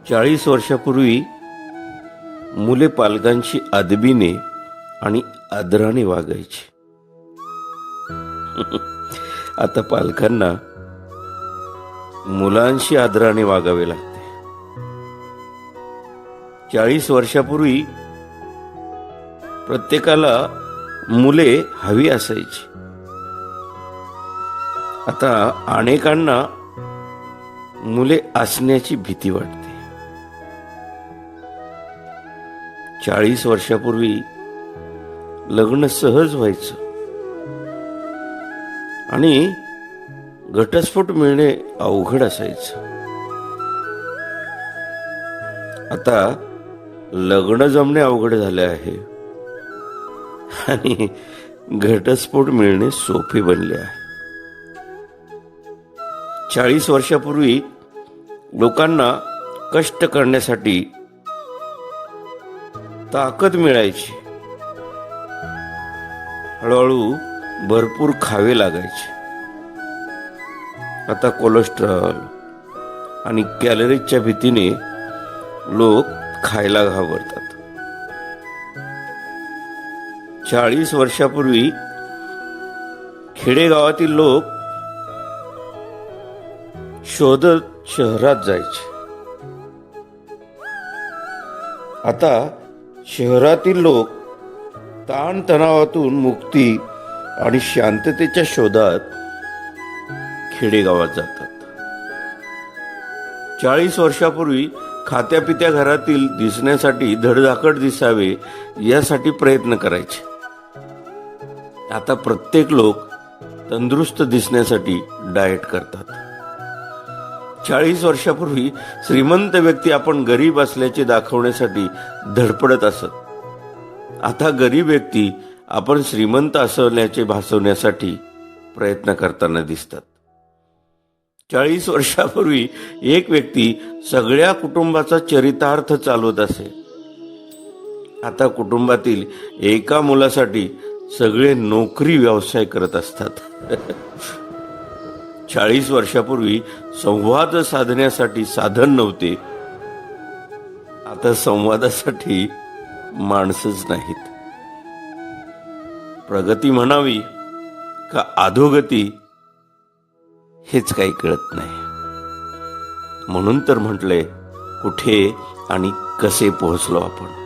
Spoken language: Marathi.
40 वर्षापूर्वी मुले पालकांशी अदबीने आणि आदराने वागायची. आता पालकांना मुलांशी आदराने वागावे लागते. 40 वर्षापूर्वी प्रत्येकाला मुले हवी असायची. आता अनेकांना मुले असण्याची भीती वाटते. 40 वर्षापूर्वी लग्न सहज व्हायचं आणि घटस्फोट मिळणे अवघड असायचं. आता लग्न जमणे अवघड झाले आहे आणि घटस्फोट मिळणे सोपे बनले आहे. 40 वर्षापूर्वी लोकांना कष्ट करण्यासाठी ताकद मिळायची. हळूहळू भरपूर खावे लागायचे. आता कोलेस्ट्रॉल आणि कॅलरीजच्या भीतीने लोक खायला घाबरतात. 40 वर्षापूर्वी खेडेगावातील लोक शोधत शहरात जायचे. आता शहरातील लोक ताणतणावातून मुक्ती आणि शांततेच्या शोधात खेडेगावात जातात. 40 वर्षापूर्वी खात्यापित्या घरातील दिसण्यासाठी धडधाकट दिसावे यासाठी प्रयत्न करायचे. आता प्रत्येक लोक तंदुरुस्त दिसण्यासाठी डाएट करतात. 40 वर्षापूर्वी श्रीमंत व्यक्ती आपण गरीब असल्याचे दाखवण्यासाठी धडपडत असत. आता गरीब व्यक्ती आपण श्रीमंत असल्याचे भासवण्यासाठी प्रयत्न करताना दिसतात. 40 वर्षापूर्वी एक व्यक्ती सगळ्या कुटुंबाचा चरितार्थ चालवत असे. आता कुटुंबातील एका मुलासाठी सगळे नोकरी व्यवसाय करत असतात. 40 वर्षापूर्वी संवाद साधण्यासाठी साधन नव्हते. आता संवादासाठी माणसंच नाहीत. प्रगती म्हणावी का अधोगती हेच काही कळत नाही. म्हणून तर म्हटलंय, कुठे आणि कसे पोहोचलो आपण.